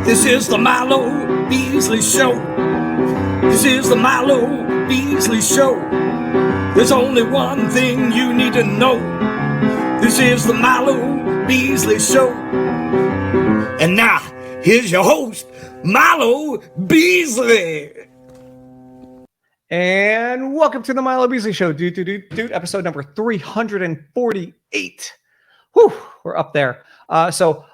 This is the Milo Beasley Show. This is the Milo Beasley Show. There's only one thing you need to know. This is the Milo Beasley Show. And now, here's your host, Milo Beasley. And welcome to the Milo Beasley Show, dude, episode number 348. Whew, we're up there. So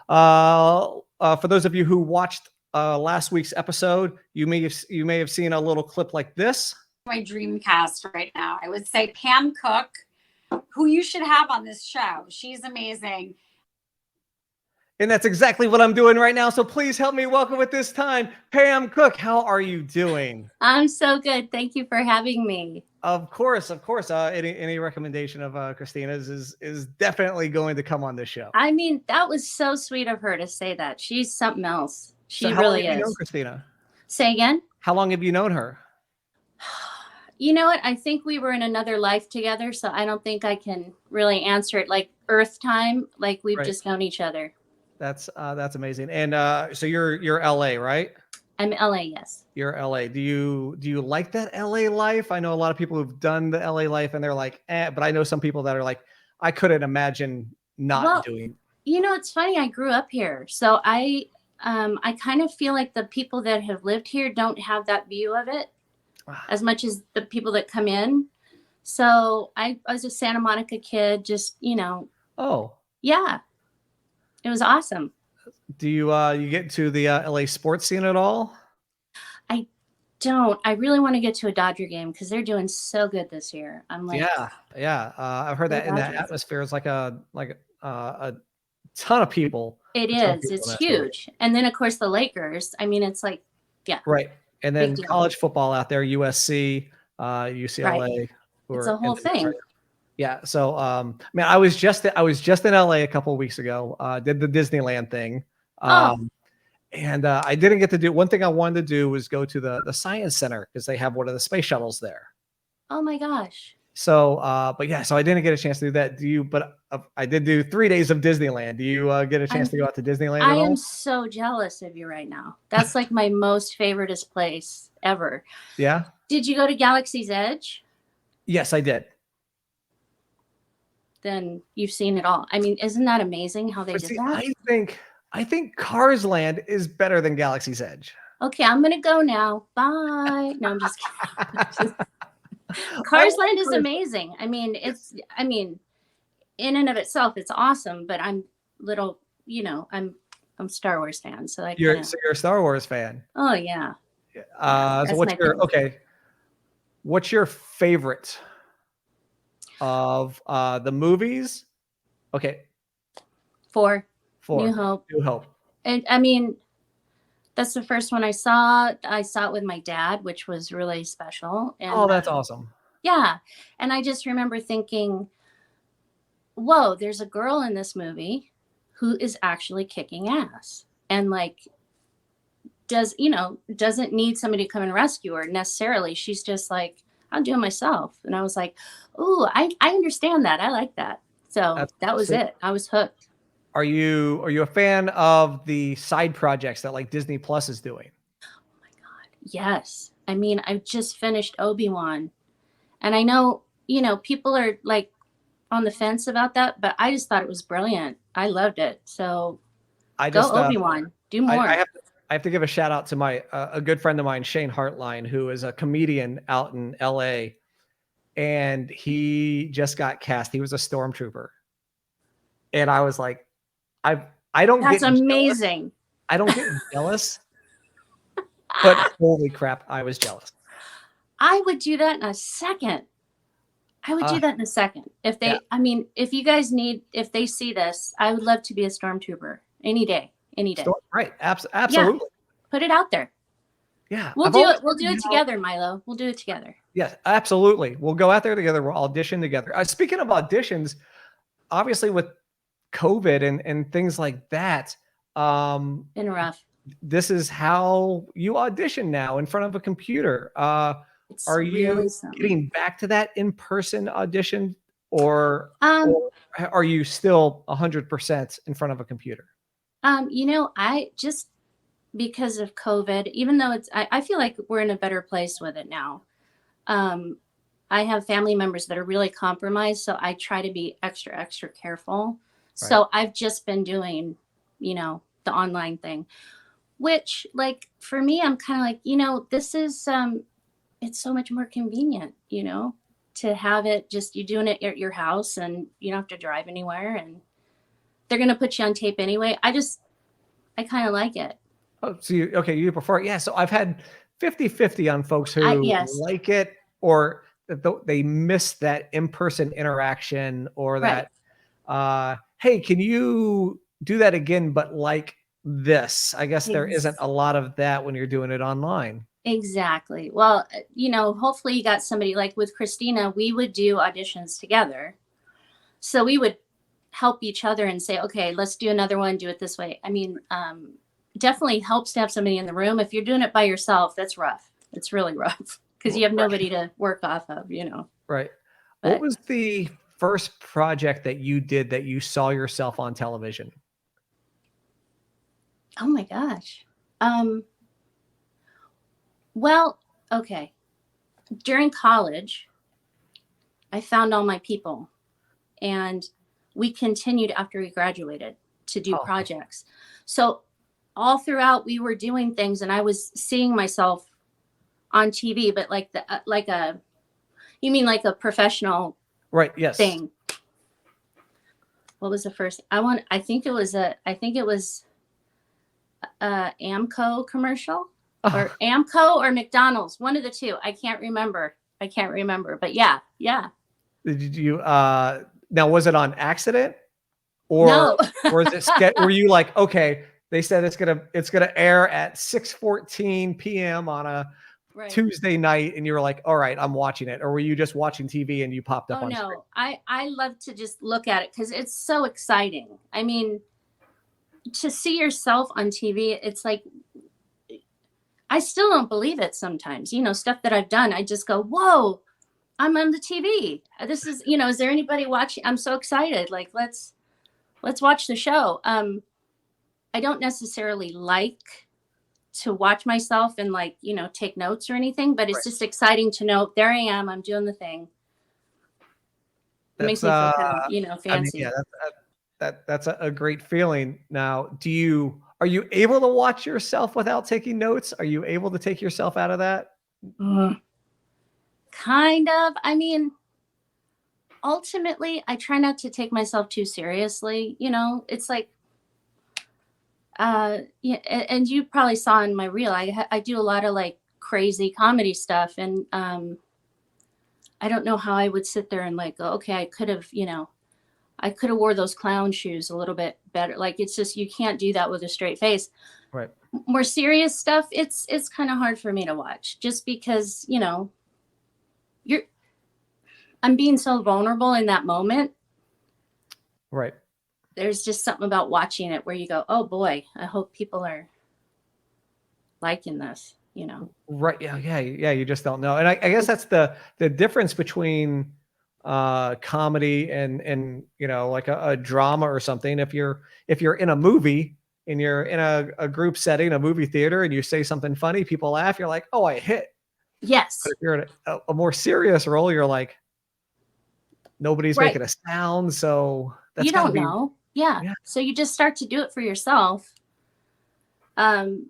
for those of you who watched last week's episode, you may have seen a little clip like this. My dream cast right now, I would say Pam Cook, who you should have on this show. She's amazing. And that's exactly what I'm doing right now. So please help me welcome at this time, Pam Cook. How are you doing? I'm so good. Thank you for having me. Of course. Any recommendation of Christina's is definitely going to come on this show. I mean, that was so sweet of her to say that. She's something else. She So how really long have you is. known Christina? Say again? How long have you known her? You know what? I think we were in another life together, so I don't think I can really answer it like Earth time, like we've Right. just known each other. That's amazing. And so you're LA, right? I'm LA, yes. You're LA. Do you like that LA life? I know a lot of people who've done the LA life and they're like, but I know some people that are like, I couldn't imagine not doing. You know, it's funny. I grew up here, so I kind of feel like the people that have lived here don't have that view of it as much as the people that come in. So I was a Santa Monica kid, just, Oh, yeah, it was awesome. do you get to the LA sports scene at all? I really want to get to a Dodger game because they're doing so good this year. I'm like, Yeah. I've heard that in that Dodgers. atmosphere is like a ton of people. it A ton of is. people It's in that area. huge. And then of course the Lakers. I mean, it's like, yeah, Right. And then Big deal. college football out there, USC, UCLA. who It's are a whole in the thing. area. Yeah. So, man, I was just in LA a couple of weeks ago. Did the Disneyland thing. And I didn't get to do one thing I wanted to do was go to the Science Center because they have one of the space shuttles there. Oh my gosh. So, but yeah, so I didn't get a chance to do that. But I did do 3 days of Disneyland. Do you get a chance to go out to Disneyland at I all? am so jealous of you right now. That's like my most favoriteest place ever. Yeah. Did you go to Galaxy's Edge? Yes, I did. Then you've seen it all. I mean, isn't that amazing how they But did see, that? I think Cars Land is better than Galaxy's Edge. Okay, I'm gonna go now. Bye. No, I'm just kidding. Cars Land is amazing. I mean, in and of itself, it's awesome. But I'm little, I'm Star Wars fan, so I You're kinda, a Star Wars fan. oh yeah. So that's what's my your thing. What's your favorite of the movies? Okay, Four. four. New Hope. New Hope. And I mean, that's the first one I saw. I saw it with my dad, which was really special. And Oh, that's awesome. yeah. And I just remember thinking, whoa, there's a girl in this movie who is actually kicking ass and like doesn't need somebody to come and rescue her necessarily. She's just like, I'll do it myself. And I was like, oh, I understand that. I like that. So that was it. I was hooked. Are you a fan of the side projects that like Disney Plus is doing? Oh my God. Yes. I mean, I just finished Obi-Wan. And I know, people are like on the fence about that, but I just thought it was brilliant. I loved it. So go Obi-Wan. Do more. I have to give a shout out to my a good friend of mine, Shane Hartline, who is a comedian out in LA. And he just got cast. He was a stormtrooper. And I was like, I don't That's get amazing. jealous. I don't get jealous. But holy crap, I was jealous. I would do that in a second. If they, Yeah. I mean, if you guys if they see this, I would love to be a stormtrooper any day. Right. Absolutely. Put it out there. Yeah. We'll do it. We'll do it together, Milo. We'll do it together. Yes, absolutely. We'll go out there together. We'll audition together. Speaking of auditions, obviously with COVID and things like that, Been rough. this is how you audition now in front of a computer. It's Are you really something. getting back to that in-person audition, or Um, are you still 100% in front of a computer? I just because of COVID, even though I feel like we're in a better place with it now. I have family members that are really compromised, so I try to be extra careful. Right. So I've just been doing, the online thing, which, like, for me, I'm kind of like, this is it's so much more convenient, to have it just you doing it at your house, and you don't have to drive anywhere, and they're gonna put you on tape anyway. I kind of like it. Oh, so you prefer it. Yeah. So I've had 50-50 on folks who Yes. like it, or they miss that in-person interaction, or Right. that, hey, can you do that again, but like this? I guess there isn't a lot of that when you're doing it online. Exactly. Well, hopefully you got somebody like with Christina, we would do auditions together. So we would help each other and say, okay, let's do another one, do it this way. I mean, definitely helps to have somebody in the room. If you're doing it by yourself, that's rough. It's really rough because you have nobody to work off of, Right. But- What was the first project that you did that you saw yourself on television? Oh my gosh. Well, okay. During college, I found all my people, and we continued after we graduated to do Oh. projects. So all throughout we were doing things, and I was seeing myself on TV, but you mean like a professional Right. Yes. thing? What was the first? I think it was Amco commercial. Or Amco or McDonald's, one of the two. I can't remember, but yeah. Did you now, was it on accident, or No. or is it were you like, okay, they said it's gonna air at 6:14 p.m. on a Right. Tuesday night, and you were like, all right, I'm watching it? Or were you just watching TV and you popped up Oh on screen? no, I love to just look at it because it's so exciting. I mean, to see yourself on TV, it's like, I still don't believe it sometimes. Stuff that I've done, I just go, whoa, I'm on the TV. This is, is there anybody watching? I'm so excited. Like, let's watch the show. I don't necessarily like to watch myself and take notes or anything, but it's just exciting to know there I am. I'm doing the thing. It makes me feel kind of, fancy. I mean, yeah, that's a great feeling. Now, are you able to watch yourself without taking notes? Are you able to take yourself out of that? Kind of. I mean, ultimately, I try not to take myself too seriously. It's like, yeah, and you probably saw in my reel, I do a lot of crazy comedy stuff, and I don't know how I would sit there and go, okay, I could have wore those clown shoes a little bit better. It's just, you can't do that with a straight face. Right. More serious stuff, it's kind of hard for me to watch, just because, I'm being so vulnerable in that moment. Right. There's just something about watching it where you go, oh boy, I hope people are liking this, Right. Yeah. You just don't know. And I guess that's the difference between comedy and like a drama or something. If you're in a movie and you're in a group setting, a movie theater, and you say something funny, people laugh, you're like, oh, I hit. Yes. But if you're in a more serious role, you're like, nobody's making a sound. So that's you don't know. Yeah. So you just start to do it for yourself. Doing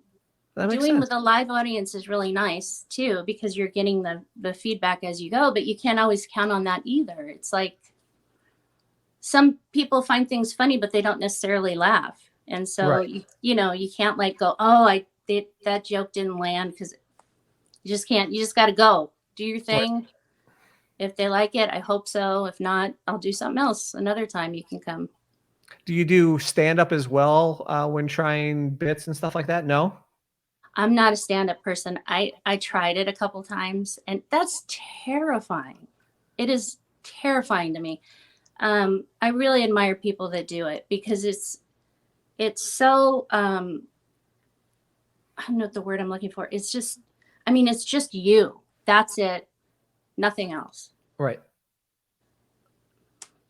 with a live audience is really nice too, because you're getting the feedback as you go, but you can't always count on that either. It's like some people find things funny, but they don't necessarily laugh. And so, you can't go, oh, that joke didn't land, because you just can't. You just got to go do your thing. Right. If they like it, I hope so. If not, I'll do something else. Another time you can come. Do you do stand-up as well when trying bits and stuff like that? No? I'm not a stand-up person. I tried it a couple times, and that's terrifying. It is terrifying to me. I really admire people that do it, because it's so, I don't know what the word I'm looking for. It's just, it's just you. That's it. Nothing else. Right.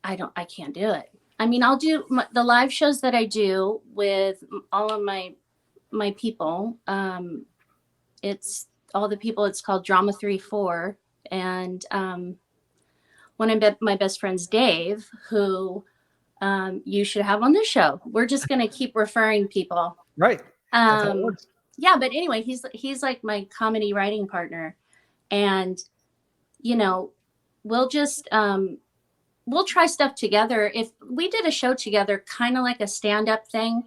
I can't do it. I'll do the live shows that I do with all of my my people. It's all the people. It's called Drama 3-4. And one of my best friends, Dave, who you should have on this show. We're just going to keep referring people. Right. That's how it works. Yeah, but anyway, he's like my comedy writing partner. And, you know, we'll just, we'll try stuff together. If we did a show together, kind of like a stand-up thing,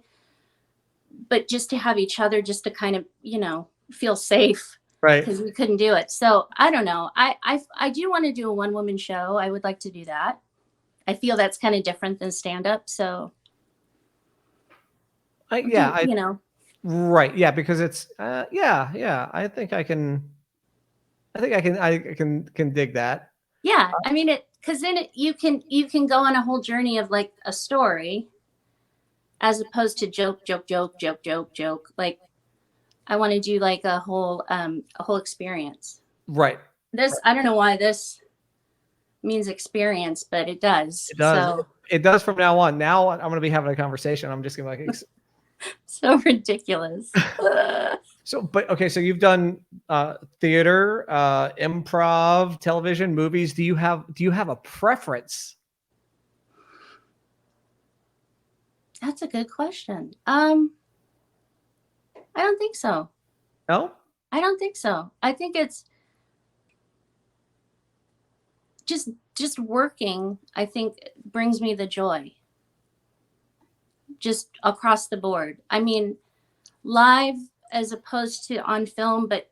but just to have each other, just to kind of, you know, feel safe. Right. Because we couldn't do it. So I don't know. I do want to do a one-woman show. I would like to do that. I feel that's kind of different than stand-up. So you know. Right. Yeah, because it's yeah. I think I can dig that. Yeah. I mean because then you can go on a whole journey of like a story as opposed to joke. Like I want to do like a whole experience. Right. I don't know why this means experience, but it does. It does. So, it does from now on. Now I'm going to be having a conversation. I'm just going to be like, so ridiculous. So you've done theater, improv, television, movies. Do you have a preference? That's a good question. I don't think so. No? I don't think so. I think it's just working, I think brings me the joy. Just across the board. I mean, live as opposed to on film, but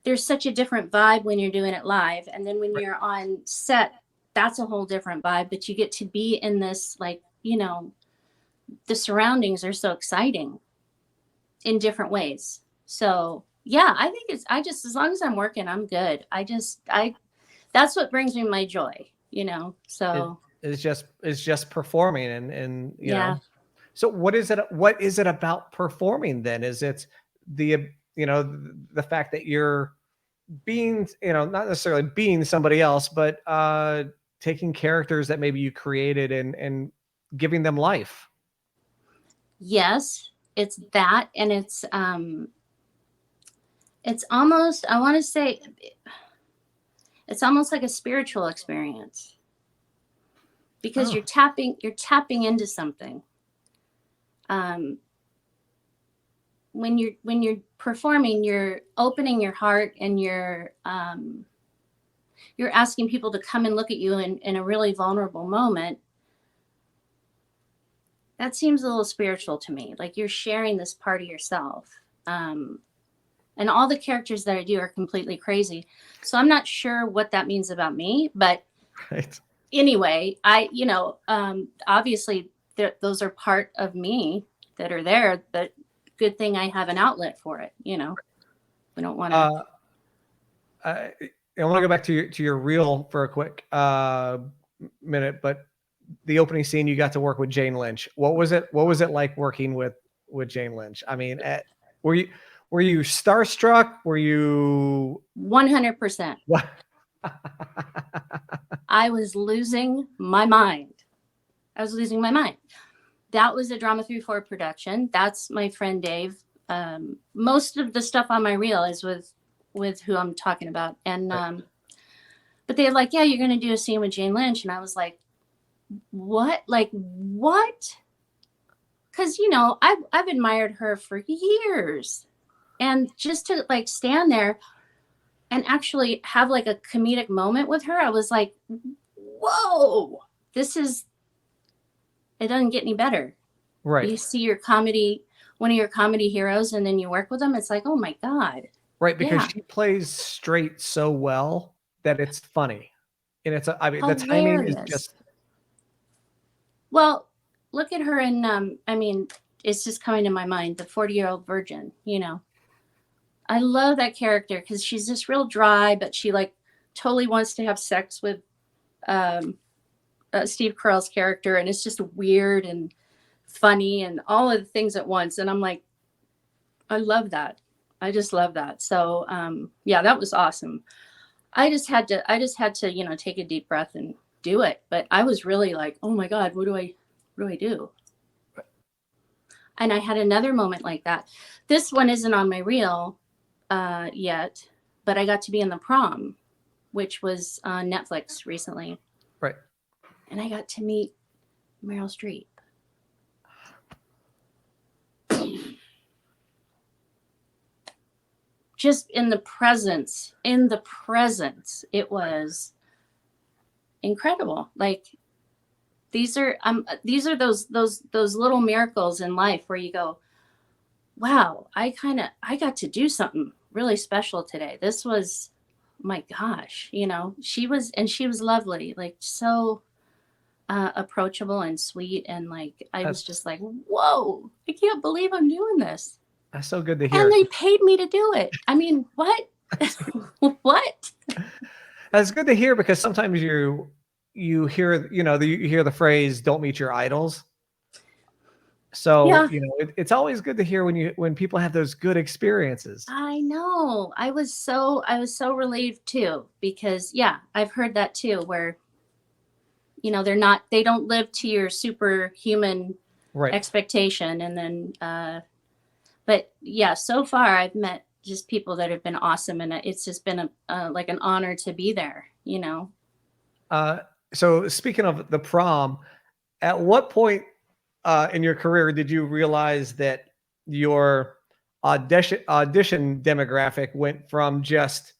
there's such a different vibe when you're doing it live. And then when you're on set, that's a whole different vibe, but you get to be in this, like, you know, the surroundings are so exciting in different ways. So yeah, I think as long as I'm working, I'm good. That's what brings me my joy, you know? So it's just performing and you yeah. know. So what is it about performing then? Is it the fact that you're being, not necessarily being somebody else, but taking characters that maybe you created and giving them life? Yes, it's that. And it's almost, I want to say, it's almost like a spiritual experience because you're tapping into something. When you're performing, you're opening your heart and you're asking people to come and look at you in a really vulnerable moment. That seems a little spiritual to me. Like you're sharing this part of yourself. And all the characters that I do are completely crazy. So I'm not sure what that means about me, but right. Anyway, obviously those are part of me that are there, but good thing I have an outlet for it. You know, we don't want to. I want to go back to your reel for a quick minute, but the opening scene, you got to work with Jane Lynch. What was it like working with Jane Lynch? I mean, were you starstruck? Were you 100%? What? I was losing my mind. That was a Drama 3-4 production. That's my friend Dave. Most of the stuff on my reel is with who I'm talking about. And but they're like, yeah, you're going to do a scene with Jane Lynch. And I was like, what? Like, what? Because, I've admired her for years. And just to like stand there and actually have like a comedic moment with her, I was like, whoa, it doesn't get any better. Right. You see one of your comedy heroes, and then you work with them. It's like, oh my God. Right. Because she plays straight so well that it's funny. And the timing is just. Well, look at her in, it's just coming to my mind, the 40-Year-Old Virgin, I love that character because she's just real dry, but she like totally wants to have sex with Steve Carell's character. And it's just weird and funny and all of the things at once. And I'm like, I love that. I just love that. So yeah, that was awesome. I just had to, take a deep breath and do it. But I was really like, oh my God, what do I do? And I had another moment like that. This one isn't on my reel yet, but I got to be in the Prom, which was on Netflix recently. Right. And I got to meet Meryl Streep. Just in the presence, it was incredible. Like these are those little miracles in life where you go, wow, I got to do something really special today. This was, my gosh, you know, she was lovely, like so approachable and sweet. And like, I was just like, whoa, I can't believe I'm doing this. That's so good to hear. And they paid me to do it. I mean, what? What? That's good to hear, because sometimes you hear, you know, you hear the phrase, don't meet your idols. So, Yeah. you know, it's always good to hear when people have those good experiences. I know. I was so relieved too, because yeah, I've heard that too, where, you know, they don't live to your superhuman Right. expectation. And then, but yeah, so far I've met just people that have been awesome. And it's just been like an honor to be there, you know? So speaking of the Prom, at what point in your career did you realize that your audition demographic went from just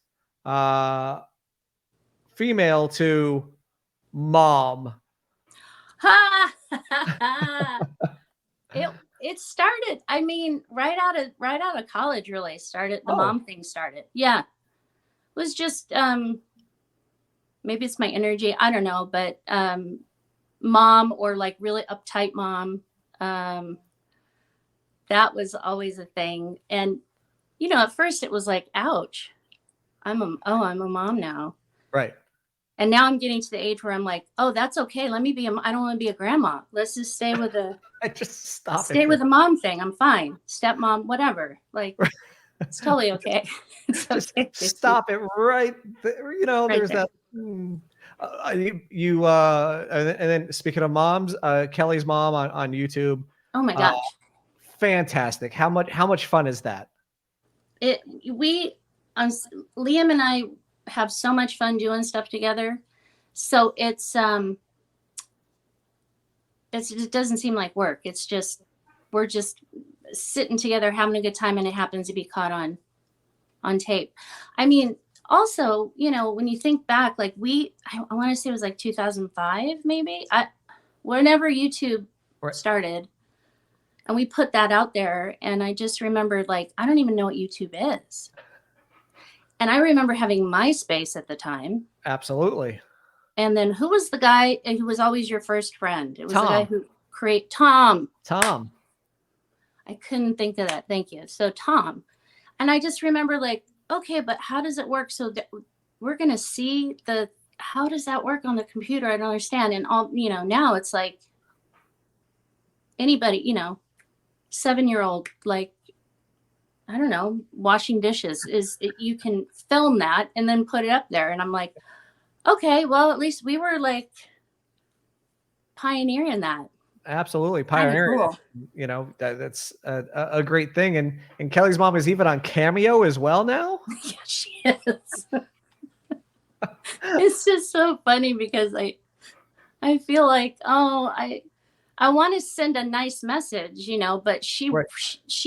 female to mom? It started, I mean, right out of college, really started. The mom thing started. Yeah. It was just, maybe it's my energy. I don't know, but, mom, or like really uptight mom. That was always a thing. And, you know, at first it was like, ouch, I'm a mom now. Right. And now I'm getting to the age where I'm like, oh, that's okay. Let me be I don't want to be a grandma. Let's just stay with stay with the mom thing. I'm fine. Stepmom, whatever. Like, it's totally okay. It's okay. Just stop it right there. You know, Right there's there. that. And then speaking of moms, Kelly's mom on YouTube. Oh my gosh. Fantastic. How much fun is that? Liam and I have so much fun doing stuff together. So it doesn't seem like work. It's just, we're just sitting together having a good time, and it happens to be caught on tape. I mean, also, you know, when you think back, like I want to say it was like 2005, maybe, whenever YouTube started, and we put that out there. And I just remembered, like, I don't even know what YouTube is. And I remember having MySpace at the time. Absolutely. And then who was the guy who was always your first friend? It was Tom. the guy who Tom. I couldn't think of that. Thank you. So Tom. And I just remember, like, okay, but how does it work? So we're going to see how does that work on the computer? I don't understand. And all, you know, now it's like anybody, you know, 7-year-old, like, I don't know, washing dishes you can film that and then put it up there. And I'm like, okay, well, at least we were like pioneering that. Absolutely. Pioneering. Cool. You know, that's a great thing. And Kelly's mom is even on Cameo as well now. Yeah, she is. It's just so funny because I feel like, I want to send a nice message, you know, but she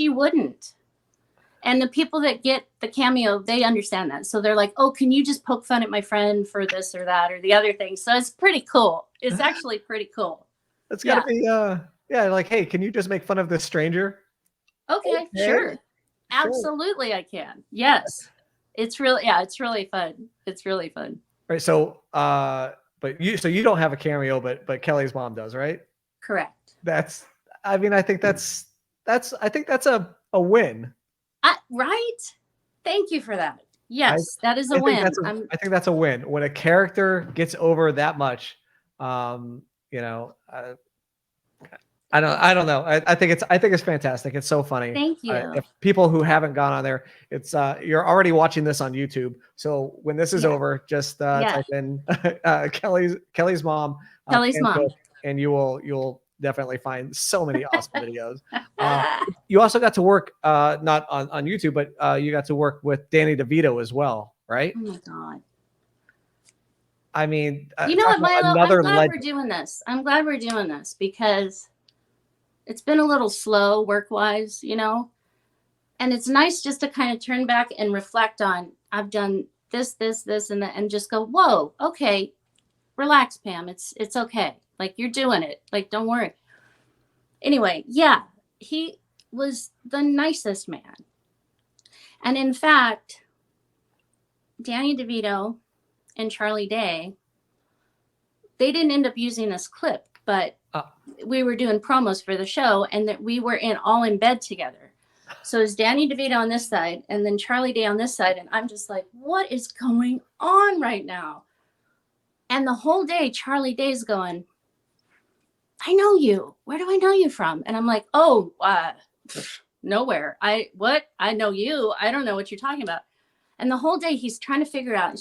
wouldn't. And the people that get the Cameo, they understand that. So they're like, oh, can you just poke fun at my friend for this or that or the other thing? So it's pretty cool. It's actually pretty cool. It's gotta be like, hey, can you just make fun of this stranger? Okay, sure. Absolutely I can. Yes. It's really fun. It's really fun. Right. So but you don't have a Cameo, but Kelly's mom does, right? Correct. I think that's a win. Right? Thank you for that. Yes, that is a win. I think that's a win when a character gets over that much. You know, I don't know. I think it's fantastic. It's so funny. Thank you. If people who haven't gone on there, it's you're already watching this on YouTube. So when this is over, just type in Kelly's mom. Kelly's mom. And you'll definitely find so many awesome videos. You also got to work, not on YouTube, but you got to work with Danny DeVito as well, right? Oh my God. I mean, You know what, Milo? another I'm glad legend. we're doing this. I'm glad we're doing this because it's been a little slow work-wise, you know? And it's nice just to kind of turn back and reflect on, I've done this, and that, and just go, whoa, okay, relax, Pam. It's okay. Like, you're doing it. Like, don't worry. Anyway, yeah, he was the nicest man. And in fact, Danny DeVito and Charlie Day, they didn't end up using this clip, but we were doing promos for the show, and that we were all in bed together. So it's Danny DeVito on this side and then Charlie Day on this side. And I'm just like, what is going on right now? And the whole day, Charlie Day's going, I know you. Where do I know you from? And I'm like, oh, nowhere. I know you. I don't know what you're talking about. And the whole day he's trying to figure it out.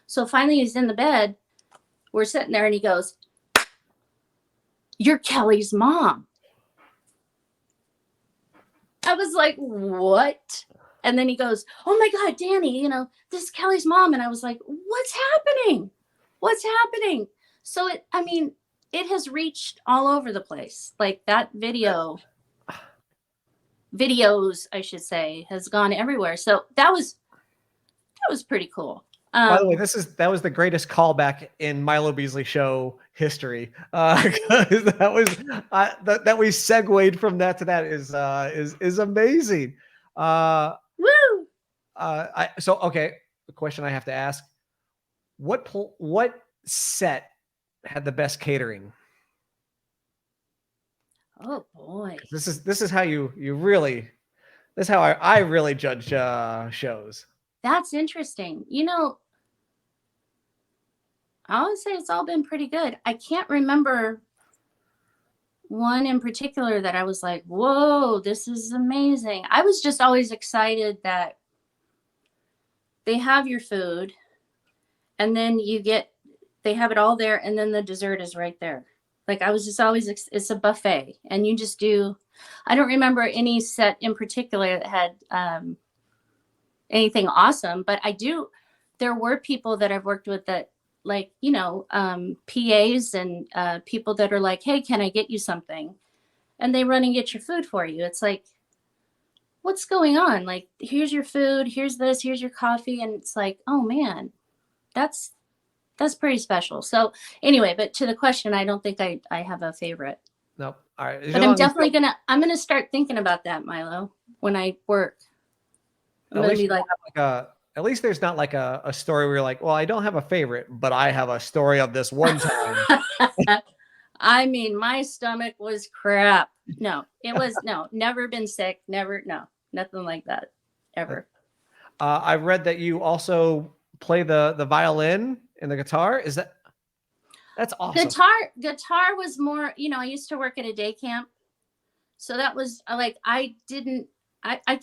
So finally he's in the bed. We're sitting there and he goes, you're Kelly's mom. I was like, what? And then he goes, oh my God, Danny, this is Kelly's mom. And I was like, what's happening? What's happening? So it has reached all over the place. Like that videos, I should say, has gone everywhere. So that was pretty cool. By the way, that was the greatest callback in Milo Beasley Show history. That was that we segued from that to that is amazing. Woo! Okay, the question I have to ask: what set had the best catering? Oh boy, this is how you really, this is how I really judge shows. That's interesting. I would say it's all been pretty good. I can't remember one in particular that I was like, whoa, this is amazing. I was just always excited that they have your food and then they have it all there and then the dessert is right there. Like I was just always, it's a buffet and you just do, I don't remember any set in particular that had anything awesome, but there were people that I've worked with that like, PAs and people that are like, hey, can I get you something? And they run and get your food for you. It's like, what's going on? Like, here's your food, here's this, here's your coffee. And it's like, oh man, that's pretty special. So anyway, but to the question, I don't think I have a favorite. Nope. All right. But I'm definitely I'm going to start thinking about that, Milo, when I work. I'm going to be like, at least there's not like a story where you're like, well, I don't have a favorite, but I have a story of this one time. My stomach was crap. No, it was never been sick. Never. No, nothing like that ever. I read that you also play the violin and the guitar. That's awesome. Guitar was more, I used to work at a day camp. So that was like, I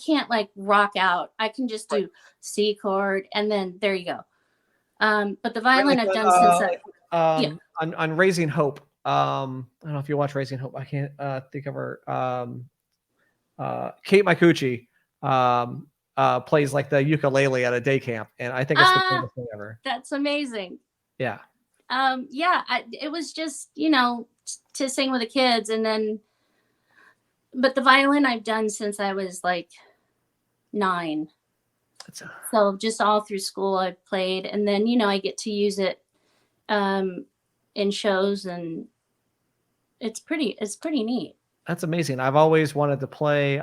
can't like rock out. I can just do C chord and then there you go. But the violin I've done since on Raising Hope. I don't know if you watch Raising Hope. I can't think of her. Kate Micucci plays like the ukulele at a day camp, and I think it's the coolest thing ever. That's amazing. Yeah. It was just to sing with the kids, and then. But the violin I've done since I was like 9. So just all through school I've played. And then, I get to use it in shows and it's pretty neat. That's amazing. I've always wanted to play.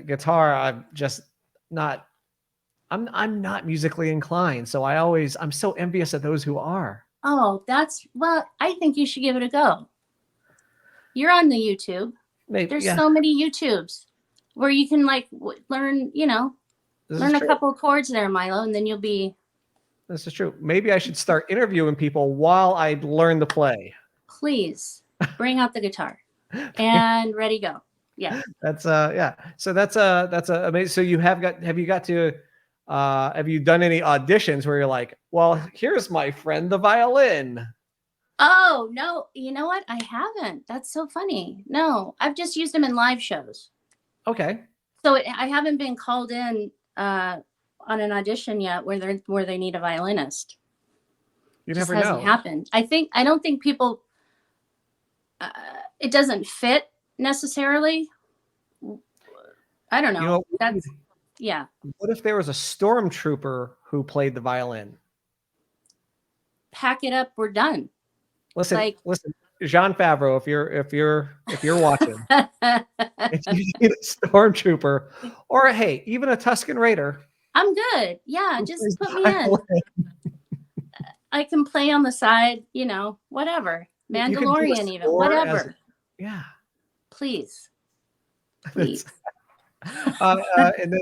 Guitar. I'm not musically inclined. So I'm so envious of those who are. Oh, I think you should give it a go. You're on the YouTube. Maybe, there's so many YouTubes where you can like learn, learn a couple of chords there, Milo, and then you'll be. This is true. Maybe I should start interviewing people while I learn to play. Please bring out the guitar and ready, go. Yeah. That's So that's amazing. So have you done any auditions where you're like, well, here's my friend, the violin? Oh, no. You know what? I haven't. That's so funny. No, I've just used them in live shows. Okay. So I haven't been called in on an audition yet where they need a violinist. You Just never hasn't know. happened. I don't think people, it doesn't fit necessarily. I don't know. You know, That's, yeah. what if there was a stormtrooper who played the violin? Pack it up. We're done. Listen, Jean Favreau, if you're watching, if you need a stormtrooper, or hey, even a Tusken Raider, I'm good. Yeah, who just plays put the me in. violin, I can play on the side, whatever. you can do a Mandalorian even, score whatever. yeah. Please. Please. And then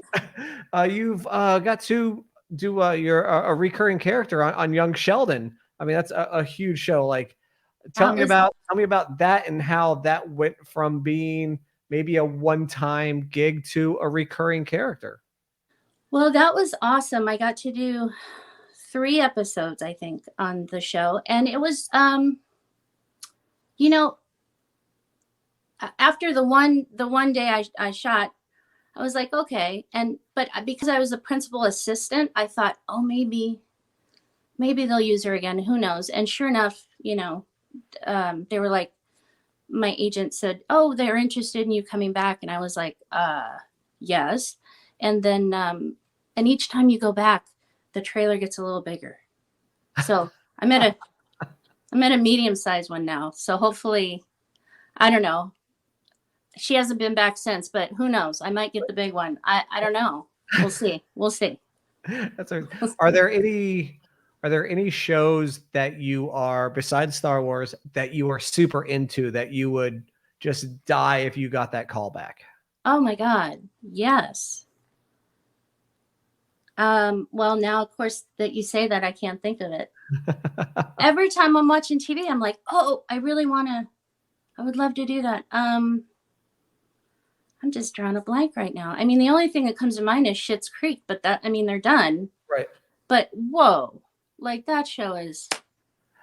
you've got to do your a recurring character on Young Sheldon. I mean, that's a huge show. Like, tell me about that and how that went from being maybe a one-time gig to a recurring character. Well, that was awesome. I got to do 3 episodes, I think, on the show. And it was, after the one day I shot, I was like, okay. But because I was a principal assistant, I thought, oh, maybe they'll use her again. Who knows? And sure enough, they were like, my agent said, oh, they're interested in you coming back. And I was like, yes. And then, and each time you go back, the trailer gets a little bigger. So I'm at a medium-sized one now. So hopefully, I don't know. She hasn't been back since, but who knows? I might get the big one. I don't know. We'll see. We'll see. Are there any shows that you are, besides Star Wars, that you are super into that you would just die if you got that call back? Oh my God. Yes. Well, now, of course, that you say that, I can't think of it. Every time I'm watching TV, I'm like, oh, I would love to do that. I'm just drawing a blank right now. I mean, the only thing that comes to mind is Schitt's Creek, but they're done. Right. But whoa, like that show is.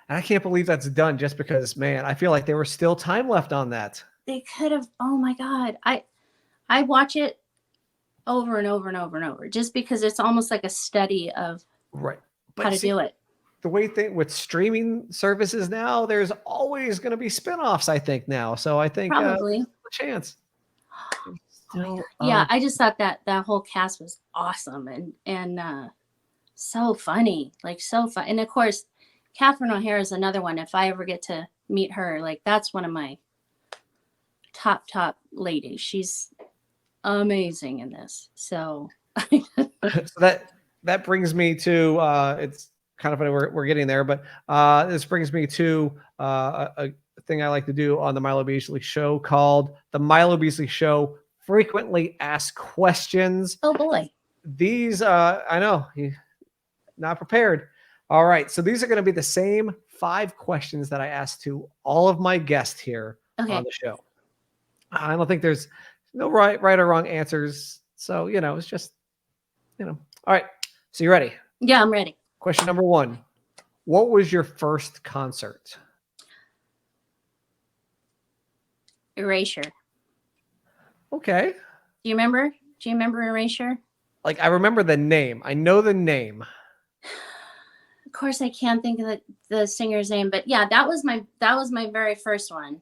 And I can't believe that's done just because, man, I feel like there was still time left on that. They could have, oh my God. I watch it over and over and over and over just because it's almost like a study of how to do it. The way with streaming services now, there's always going to be spinoffs, I think now. So I think probably a chance. Still, yeah, I just thought that whole cast was awesome and so funny, like so fun. And of course, Catherine O'Hara is another one. If I ever get to meet her, like that's one of my top ladies. She's amazing in this. So, so that brings me to it's kind of funny we're getting there, but this brings me to a thing I like to do on the Milo Beasley Show called the Milo Beasley Show Frequently Asked Questions. Oh boy. These I know you're not prepared. All right, so these are going to be the same 5 questions that I asked to all of my guests here on the show. I don't think there's no right or wrong answers. So, it's just, all right. So you ready? Yeah, I'm ready. Question number 1. What was your first concert? Erasure. Okay. Do you remember Erasure? Like, I remember the name. I know the name. Of course, I can't think of the singer's name, but yeah, that was my very first one.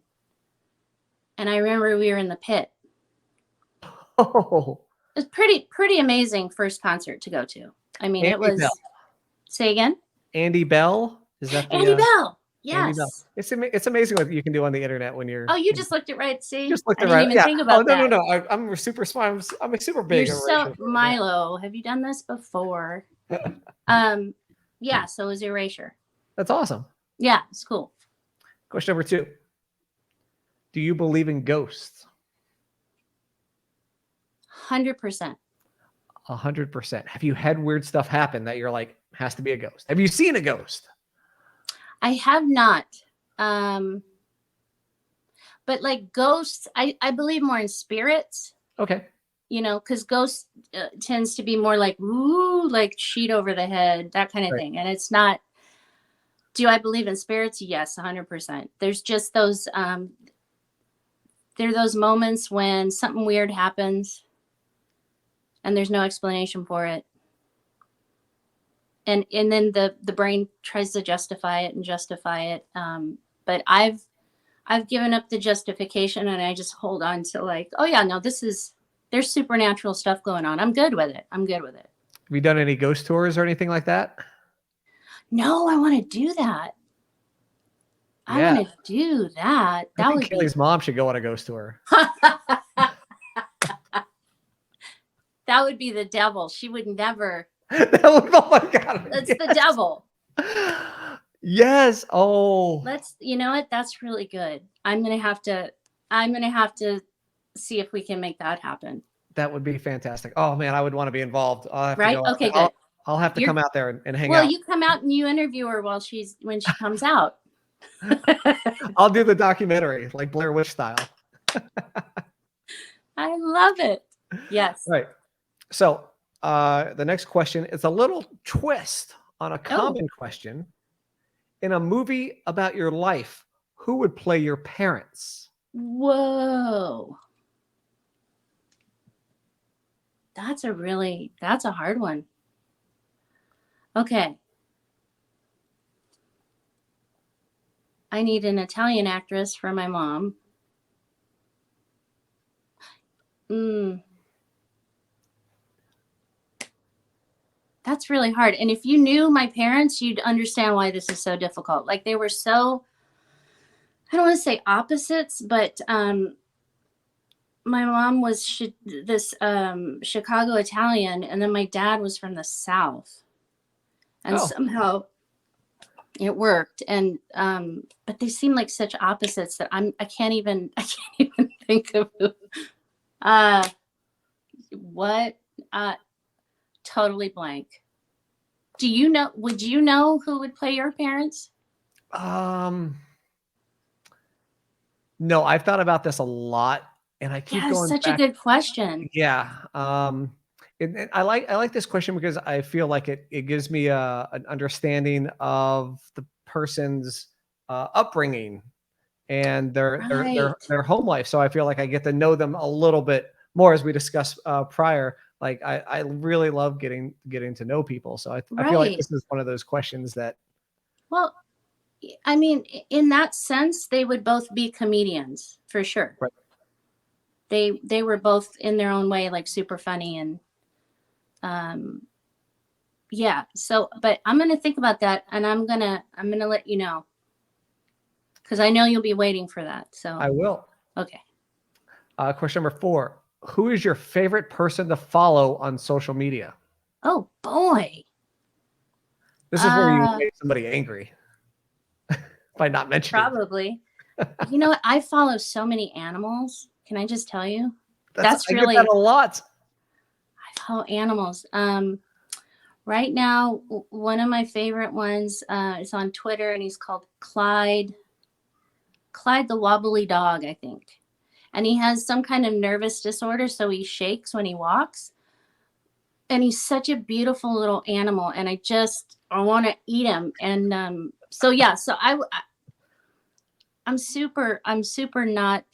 And I remember we were in the pit. Oh. It was pretty amazing first concert to go to. I mean, Andy it was. Bell. Say again. Andy Bell. Is that Andy Bell? Yes. Andy Bell. It's amazing what you can do on the internet when you're. Oh, you just looked it right. See, just looked I it didn't right. even think about that. No. I'm super smart. I'm a super big. You're so Milo. Have you done this before? Yeah. So it was Erasure. That's awesome. Yeah, it's cool. Question number 2. Do you believe in ghosts? 100%. 100%. Have you had weird stuff happen that you're like, has to be a ghost? Have you seen a ghost? I have not. But like ghosts, I believe more in spirits. Okay. Because ghosts tends to be more like, ooh, like sheet over the head, that kind of thing. And it's not, Do I believe in spirits? Yes, 100%. There's just those, there are those moments when something weird happens and there's no explanation for it. And then the brain tries to justify it. But I've given up the justification and I just hold on to like, oh yeah, no, there's supernatural stuff going on. I'm good with it. Have you done any ghost tours or anything like that? No, I want to do that. I Yeah. want to do that. I think Kelly's mom should go on a ghost tour. That would be the devil. She would never. Oh my God. That's yes. the devil. Yes. Oh. You know what? That's really good. I'm gonna have to see if we can make that happen. That would be fantastic. Oh man, I would want to be involved. Right? Okay, good. I'll have to come out there and hang out. Well, you come out and you interview her when she comes out. I'll do the documentary, like Blair Witch style. I love it. Yes. Right. So the next question is a little twist on a common question. In a movie about your life, who would play your parents? Whoa. That's a hard one. Okay. I need an Italian actress for my mom. That's really hard. And if you knew my parents, you'd understand why this is so difficult. Like they were so, I don't want to say opposites, but my mom was this Chicago Italian, and then my dad was from the South. And somehow it worked. And but they seem like such opposites that I can't even think of who. What? Totally blank. Would you know who would play your parents? No, I've thought about this a lot and I keep going such back. A good question. Yeah. And I like this question because I feel like it gives me an understanding of the person's upbringing and their home life. So I feel like I get to know them a little bit more, as we discussed prior. Like I really love getting to know people. So I feel like this is one of those questions that. Well, I mean, in that sense, they would both be comedians for sure. Right. They were both in their own way, like super funny and. Yeah. So, but I'm going to think about that and I'm going to let you know. Cause I know you'll be waiting for that. So I will. Okay. Question number 4. Who is your favorite person to follow on social media? Oh boy. This is where you make somebody angry by not mentioning. Probably. You know what? I follow so many animals. Can I just tell you? That's really I get that a lot. I follow animals. Right now, one of my favorite ones is on Twitter, and he's called Clyde the Wobbly Dog, I think. And he has some kind of nervous disorder, so he shakes when he walks. And he's such a beautiful little animal, and I want to eat him. And so I'm super not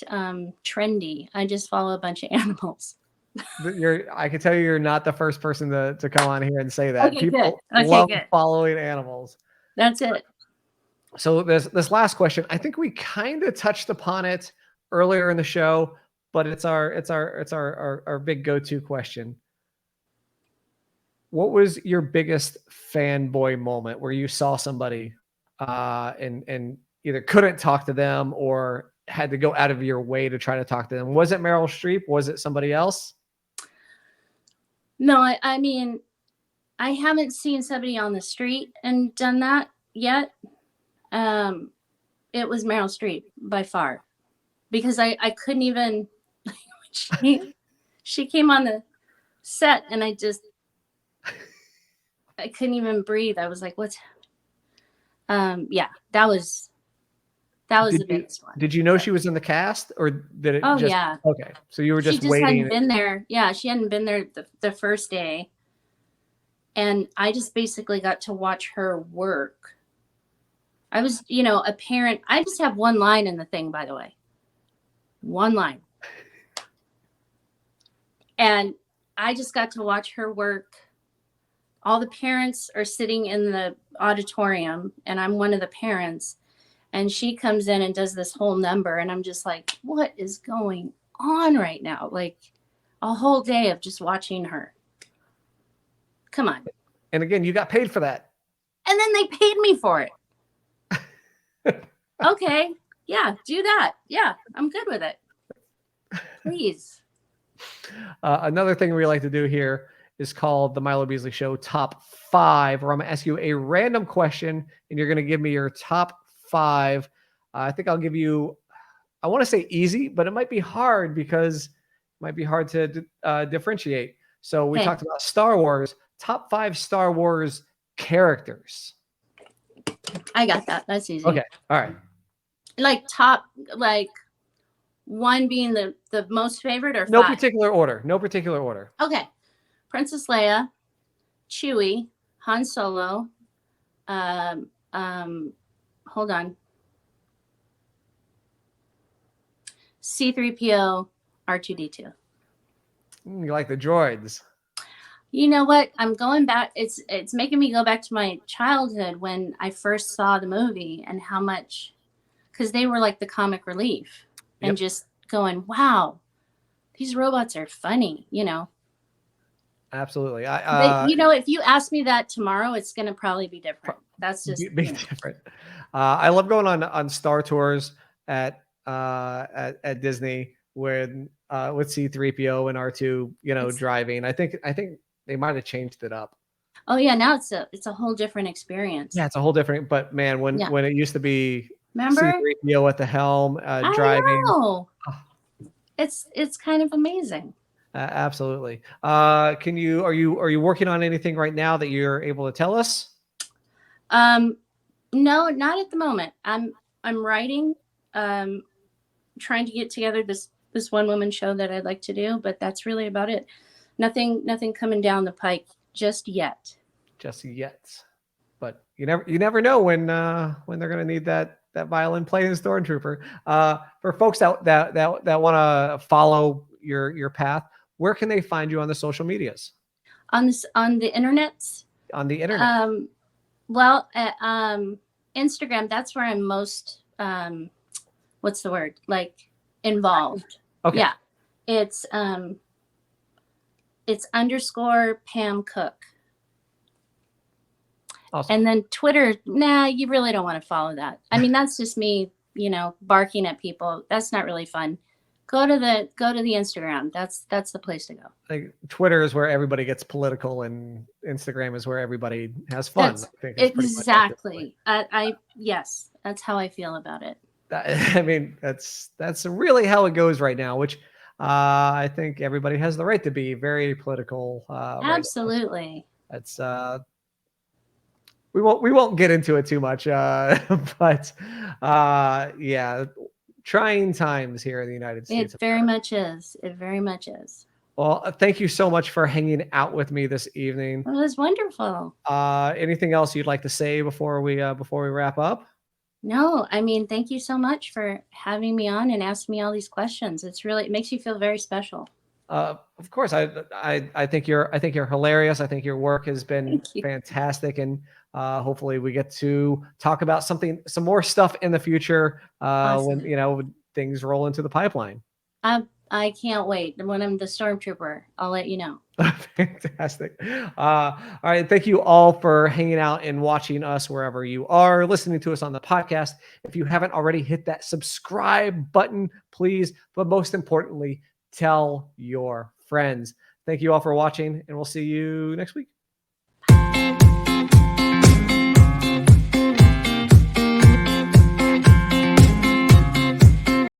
trendy. I just follow a bunch of animals. I can tell you're not the first person to come on here and say that. Okay, People love following animals. That's it. So this last question, I think we kind of touched upon it earlier in the show, but it's our big go-to question. What was your biggest fanboy moment where you saw somebody and either couldn't talk to them or had to go out of your way to try to talk to them? Was it Meryl Streep? Was it somebody else? No, I mean, I haven't seen somebody on the street and done that yet. It was Meryl Streep by far, because I couldn't even, she came on the set and I couldn't even breathe. I was like, what's, yeah, that was the biggest one. Did you know she was in the cast, or did it? Oh, yeah. Okay. So you were just waiting. She hadn't been there. Yeah. She hadn't been there the first day. And I just basically got to watch her work. I was, a parent. I just have one line in the thing, by the way. One line. And I just got to watch her work. All the parents are sitting in the auditorium, and I'm one of the parents. And she comes in and does this whole number. And I'm just like, what is going on right now? Like a whole day of just watching her. Come on. And again, you got paid for that. And then they paid me for it. Okay. Yeah, do that. Yeah, I'm good with it. Please. Another thing we like to do here is called the Milo Beasley Show Top 5, where I'm going to ask you a random question, and you're going to give me your top 5. I think I'll give you, I want to say easy, but it might be hard because it might be hard to differentiate. So we talked about Star Wars, top 5 Star Wars characters. I got that. That's easy. Okay. All right. Like top, like one being the most favorite, or No 5? particular order. No particular order. Okay. Princess Leia, Chewie, Han Solo, hold on. C-3PO, R2-D2. You like the droids. You know what? I'm going back. It's making me go back to my childhood when I first saw the movie, and how much, because they were like the comic relief, and just going, wow, these robots are funny, Absolutely. If you ask me that tomorrow, it's going to probably be different. That's just be different. I love going on Star Tours at Disney with C-3PO and R2, driving. I think they might have changed it up. Oh yeah, now it's a whole different experience. Yeah, it's a whole different. But man, when it used to be, remember, C-3PO at the helm driving. I know. It's kind of amazing. Absolutely. Are you working on anything right now that you're able to tell us? No, not at the moment. I'm writing, trying to get together this one woman show that I'd like to do, but that's really about it. Nothing coming down the pike just yet. Just yet. But you never know when they're going to need that violin playing Stormtrooper. For folks that want to follow your path, where can they find you on the social medias? On the internet? On the internet. Well, Instagram, that's where I'm most what's the word? Like involved. Okay. Yeah. It's _Pam Cook. Awesome. And then Twitter, you really don't want to follow that. I mean, that's just me, barking at people. That's not really fun. Go to the Instagram. That's the place to go. Like Twitter is where everybody gets political, and Instagram is where everybody has fun. Exactly. Yes, that's how I feel about it. I mean, that's really how it goes right now, which I think everybody has the right to be very political. Absolutely. Right, that's we won't get into it too much, but yeah, trying times here in the United States. It very much is. It very much is. Well, thank you so much for hanging out with me this evening. It was wonderful. Anything else you'd like to say before we wrap up? No, I mean, thank you so much for having me on and asking me all these questions. It makes you feel very special. Of course, I think you're hilarious. I think your work has been fantastic, and hopefully we get to talk about some more stuff in the future awesome. When things roll into the pipeline. I can't wait. When I'm the Stormtrooper, I'll let you know. Fantastic. All right. Thank you all for hanging out and watching us wherever you are listening to us on the podcast. If you haven't already, hit that subscribe button, please. But most importantly, tell your friends. Thank you all for watching, and we'll see you next week.